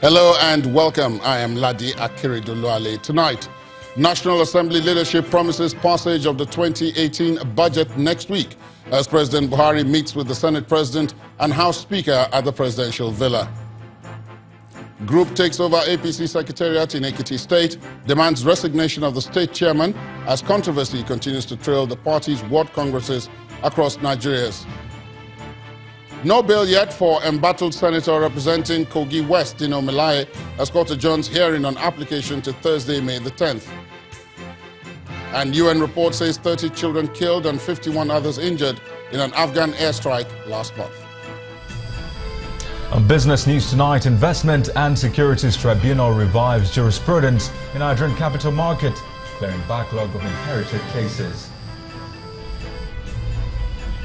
Hello and welcome. I am Ladi Akiridoluale. Tonight, National Assembly leadership promises passage of the 2018 budget next week as President Buhari meets with the Senate President and House Speaker at the presidential villa. Group takes over APC Secretariat in Ekiti State, demands resignation of the state chairman as controversy continues to trail the party's ward congresses across Nigeria. No bill yet for embattled senator representing Kogi West, Dino Melaye, as court adjourns hearing on application to Thursday, May the 10th. And UN report says 30 children killed and 51 others injured in an Afghan airstrike last month. On business news tonight, Investment and Securities Tribunal revives jurisprudence in Nigerian capital market, clearing backlog of inherited cases.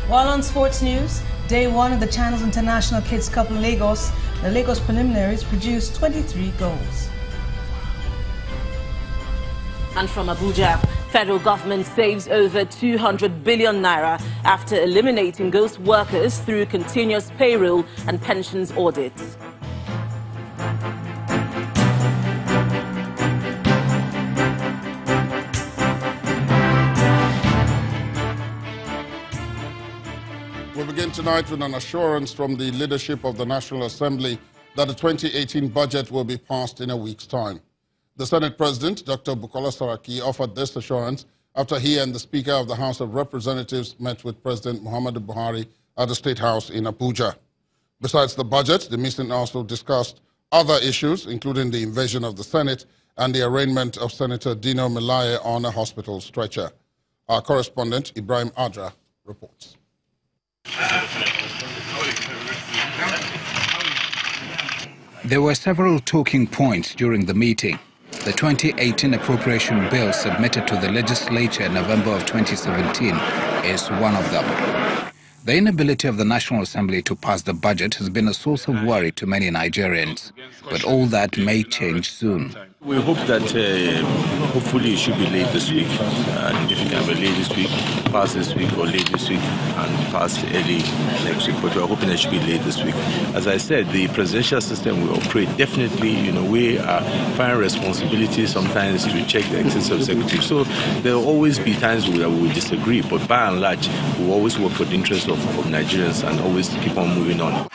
While on sports news, day one of the Channels International Kids Cup in Lagos, the Lagos preliminaries produced 23 goals. And from Abuja, federal government saves over 200 billion naira after eliminating ghost workers through continuous payroll and pensions audits. We begin tonight with an assurance from the leadership of the National Assembly that the 2018 budget will be passed in a week's time. The Senate President, Dr. Bukola Saraki, offered this assurance after he and the Speaker of the House of Representatives met with President Muhammadu Buhari at the State House in Abuja. Besides the budget, the meeting also discussed other issues, including the invasion of the Senate and the arraignment of Senator Dino Melaye on a hospital stretcher. Our correspondent, Ibrahim Adra, reports. There were several talking points during the meeting. The 2018 appropriation bill submitted to the legislature in November of 2017 is one of them. The inability of the National Assembly to pass the budget has been a source of worry to many Nigerians, but all that may change soon. We hope that hopefully it should be late this week, and if it can be late this week, pass this week, or late this week and pass early next week, but we're hoping it should be late this week. As I said, the presidential system will operate. Definitely, we are find responsibility sometimes to check the executive executive, so there will always be times where we will disagree, but by and large, we will always work for the interest of Nigerians and always keep on moving on.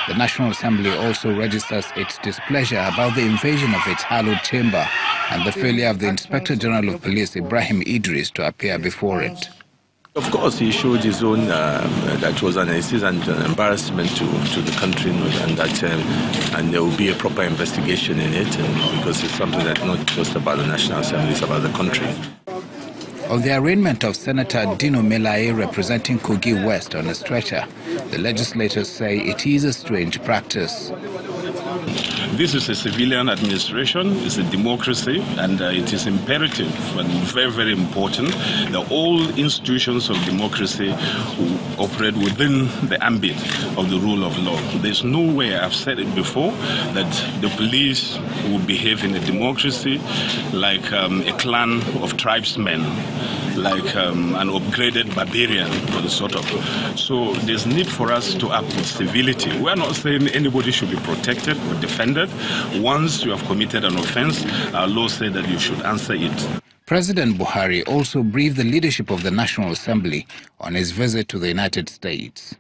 The National Assembly also registers its displeasure about the invasion of its hallowed chamber and the failure of the Inspector General of Police, Ibrahim Idris, to appear before it. Of course, he showed his own, that was an embarrassment to the country, and that and there will be a proper investigation in it, because it's something that's not just about the National Assembly, it's about the country. On the arraignment of Senator Dino Melaye representing Kogi West on a stretcher, the legislators say it is a strange practice. This is a civilian administration, it's a democracy, and it is imperative and very, very important that all institutions of democracy operate within the ambit of the rule of law. There's no way, I've said it before, that the police will behave in a democracy like a clan of tribesmen, like an upgraded barbarian, sort of. So there's need for us to act with civility. We're not saying anybody should be protected or defended. Once you have committed an offense, our law says that you should answer it. President Buhari also briefed the leadership of the National Assembly on his visit to the United States.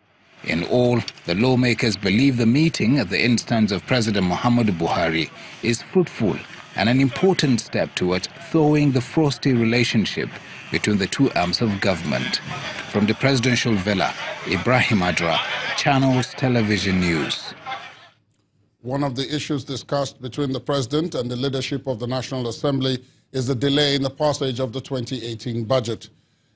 In all, the lawmakers believe the meeting at the instance of President Muhammadu Buhari is fruitful and an important step towards thawing the frosty relationship between the two arms of government. From the presidential villa, Ibrahim Adra, Channels Television News. One of the issues discussed between the President and the leadership of the National Assembly is the delay in the passage of the 2018 budget.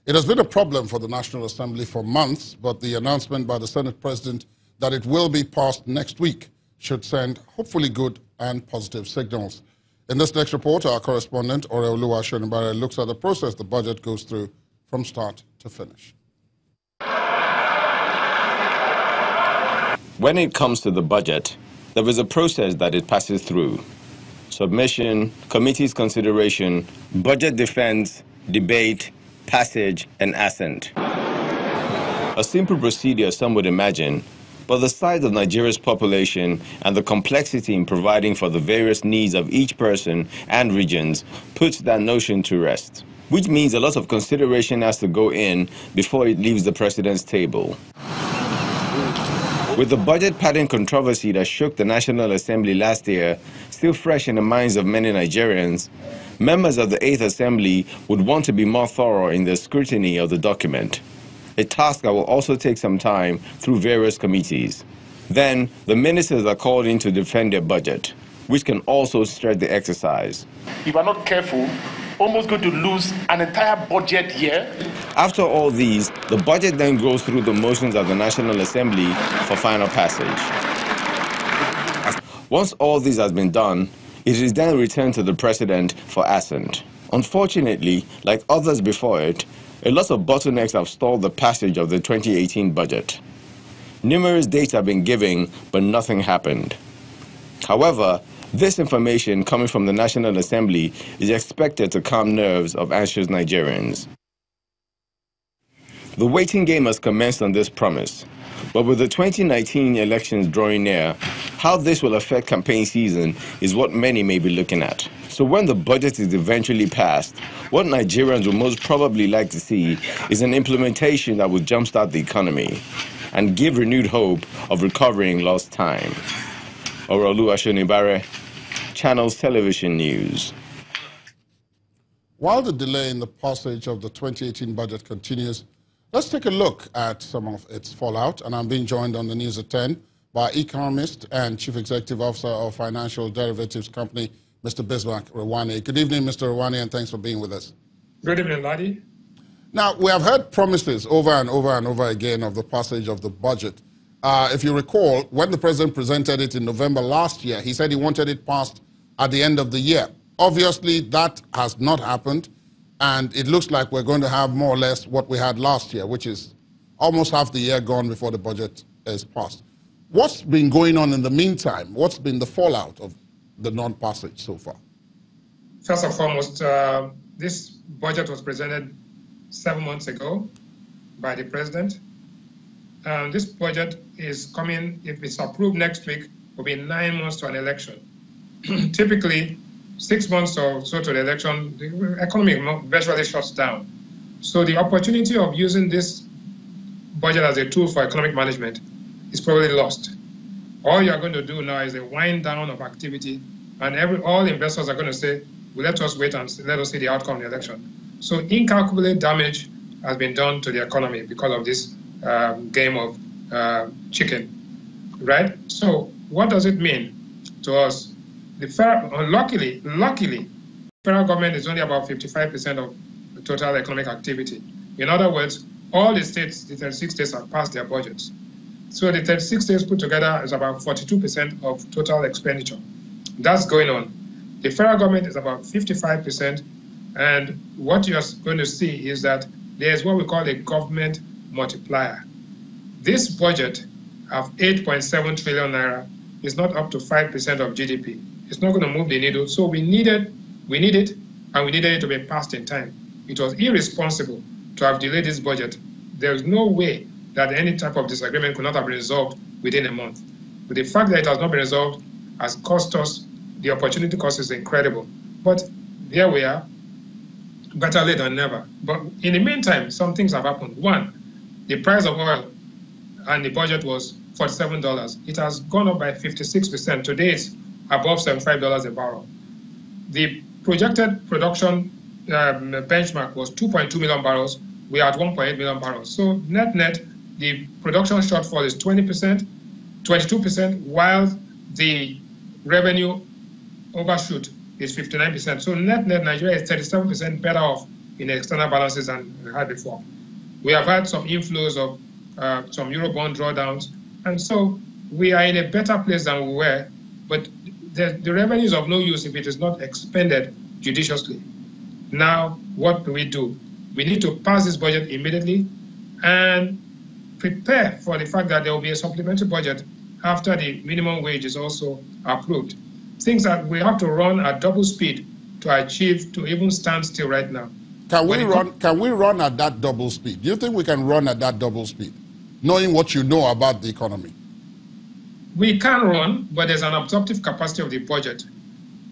It has been a problem for the National Assembly for months, but the announcement by the Senate President that it will be passed next week should send hopefully good and positive signals. In this next report, our correspondent, Oreoluwa Shonibare, looks at the process the budget goes through from start to finish. When it comes to the budget, there is a process that it passes through. Submission, committee's consideration, budget defense, debate, passage, and assent. A simple procedure, some would imagine, But the size of Nigeria's population and the complexity in providing for the various needs of each person and regions puts that notion to rest, which means a lot of consideration has to go in before it leaves the president's table. With the budget pattern controversy that shook the National Assembly last year still fresh in the minds of many Nigerians, members of the 8th Assembly would want to be more thorough in their scrutiny of the document, a task that will also take some time through various committees. Then, the ministers are called in to defend their budget, which can also stretch the exercise. If we're not careful, almost going to lose an entire budget year. After all these, the budget then goes through the motions of the National Assembly for final passage. Once all this has been done, it is then returned to the president for assent. Unfortunately, like others before it, a lot of bottlenecks have stalled the passage of the 2018 budget. Numerous dates have been given, but nothing happened. However, this information coming from the National Assembly is expected to calm nerves of anxious Nigerians. The waiting game has commenced on this promise, but with the 2019 elections drawing near, how this will affect campaign season is what many may be looking at. So when the budget is eventually passed, what Nigerians will most probably like to see is an implementation that will jumpstart the economy and give renewed hope of recovering lost time. Orolu Ashonibare, Channels Television News. While the delay in the passage of the 2018 budget continues, let's take a look at some of its fallout. And I'm being joined on the news at 10 by economist and Chief Executive Officer of Financial Derivatives Company, Mr. Bismarck Rewane. Good evening, Mr. Rewane, and thanks for being with us. Good evening, Ladi. Now, we have heard promises over and over and over again of the passage of the budget. If you recall, when the president presented it in November last year, he said he wanted it passed at the end of the year. Obviously, that has not happened, and it looks like we're going to have more or less what we had last year, which is almost half the year gone before the budget is passed. What's been going on in the meantime? What's been the fallout of the non-passage so far? First and foremost, this budget was presented 7 months ago by the president. This budget is coming, if it's approved next week, will be 9 months to an election. Typically, 6 months or so to the election, the economy virtually shuts down. So the opportunity of using this budget as a tool for economic management is probably lost. All you are going to do now is a wind down of activity, and all investors are going to say, well, let us wait and let us see the outcome of the election. So incalculable damage has been done to the economy because of this game of chicken, right? So what does it mean to us? Luckily, the federal government is only about 55% of the total economic activity. In other words, all the states, the 36 states, have passed their budgets. So the 36 states put together is about 42% of total expenditure. That's going on. The federal government is about 55%, and what you're going to see is that there's what we call a government multiplier. This budget of 8.7 trillion naira is not up to 5% of GDP. It's not going to move the needle. So we need it, and we needed it to be passed in time. It was irresponsible to have delayed this budget. There's no way that any type of disagreement could not have been resolved within a month. But the fact that it has not been resolved has cost us, the opportunity cost is incredible. But here we are, better late than never. But in the meantime, some things have happened. One, the price of oil and the budget was $47. It has gone up by 56%. Today it's above $75 a barrel. The projected production benchmark was 2.2 million barrels. We are at 1.8 million barrels. So net, the production shortfall is 20%, 22%, while the revenue overshoot is 59%. So net, Nigeria is 37% better off in external balances than we had before. We have had some inflows of some Eurobond drawdowns, and so we are in a better place than we were, but the revenue is of no use if it is not expended judiciously. Now, what do? We need to pass this budget immediately and prepare for the fact that there will be a supplementary budget after the minimum wage is also approved. Things that we have to run at double speed to achieve, to even stand still right now. Can we run at that double speed? Do you think we can run at that double speed, knowing what you know about the economy? we can run, but there's an absorptive capacity of the budget.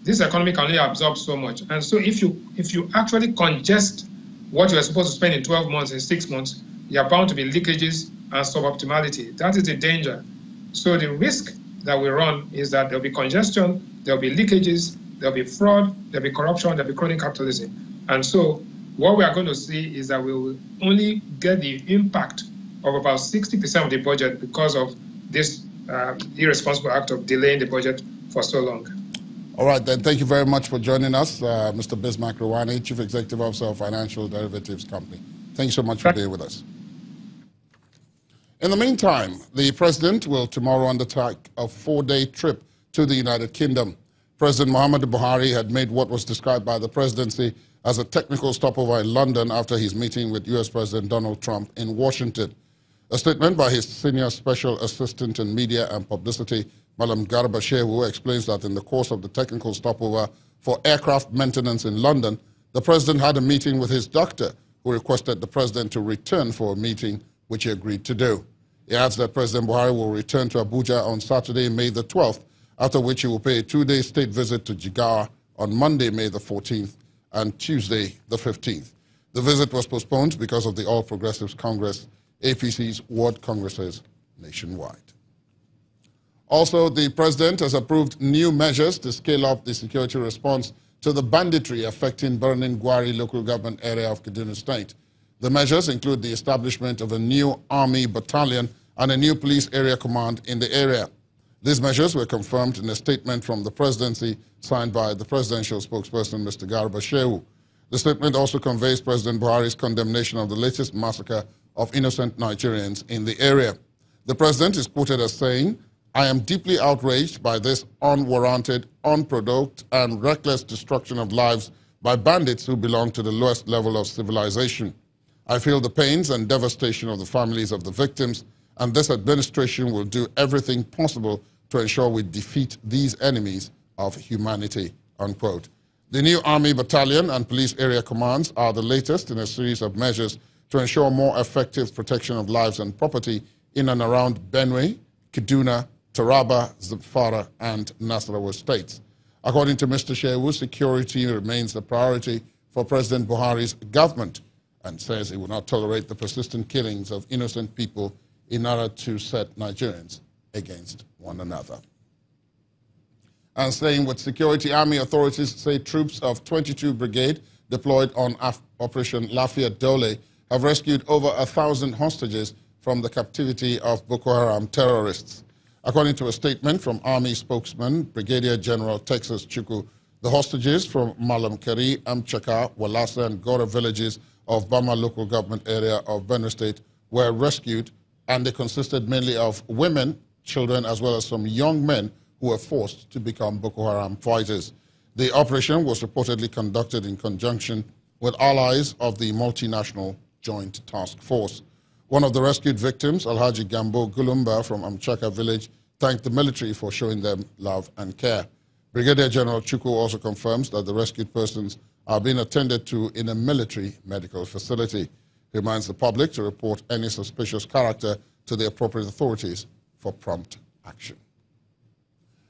This economy can only absorb so much. And so if you actually congest what you're supposed to spend in 12 months, in 6 months, you're bound to be leakages and suboptimality. That is the danger. So the risk that we run is that there'll be congestion, there'll be leakages, there'll be fraud, there'll be corruption, there'll be crony capitalism. And so what we are going to see is that we will only get the impact of about 60% of the budget because of this irresponsible act of delaying the budget for so long. All right, then. Thank you very much for joining us, Mr. Bismarck Rwani, Chief Executive Officer of Financial Derivatives Company. Thank you so much for being with us. In the meantime, the President will tomorrow undertake a 4-day trip to the United Kingdom. President Muhammadu Buhari had made what was described by the presidency as a technical stopover in London after his meeting with U.S. President Donald Trump in Washington. A statement by his senior special assistant in media and publicity, Malam Garba Shehu, explains that in the course of the technical stopover for aircraft maintenance in London, the president had a meeting with his doctor, who requested the president to return for a meeting, which he agreed to do. He adds that President Buhari will return to Abuja on Saturday, May the 12th, after which he will pay a 2-day state visit to Jigawa on Monday, May the 14th, and Tuesday, the 15th. The visit was postponed because of the All Progressives Congress, APC's ward congresses nationwide. Also, the president has approved new measures to scale up the security response to the banditry affecting Birnin Gwari local government area of Kaduna State. The measures include the establishment of a new army battalion and a new police area command in the area. These measures were confirmed in a statement from the presidency signed by the presidential spokesperson, Mr. Garba Shehu. The statement also conveys President Buhari's condemnation of the latest massacre of innocent Nigerians in the area. The president is quoted as saying, "I am deeply outraged by this unwarranted, unprovoked, and reckless destruction of lives by bandits who belong to the lowest level of civilization. I feel the pains and devastation of the families of the victims, and this administration will do everything possible to ensure we defeat these enemies of humanity," unquote. The new Army Battalion and Police Area Commands are the latest in a series of measures to ensure more effective protection of lives and property in and around Benue, Kaduna, Taraba, Zamfara, and Nasarawa states. According to Mr. Shehu, security remains a priority for President Buhari's government, and says it will not tolerate the persistent killings of innocent people in order to set Nigerians against one another. And staying with security, army authorities say troops of 22 Brigade deployed on Operation Lafayette Dole have rescued over 1,000 hostages from the captivity of Boko Haram terrorists. According to a statement from Army spokesman Brigadier General Texas Chukwu, the hostages from Malam Kari, Amchaka, Walasa, and Gora villages of Bama local government area of Benue State were rescued, and they consisted mainly of women, children, as well as some young men who were forced to become Boko Haram fighters. The operation was reportedly conducted in conjunction with allies of the multinational Joint Task Force. One of the rescued victims, Alhaji Gambo Gulumba from Amchaka village, thanked the military for showing them love and care. Brigadier General Chukwu also confirms that the rescued persons are being attended to in a military medical facility. He reminds the public to report any suspicious character to the appropriate authorities for prompt action.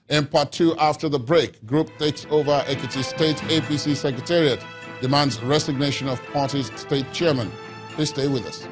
In part 2, after the break, group takes over Ekiti State APC Secretariat, demands resignation of party's state chairman. Please stay with us.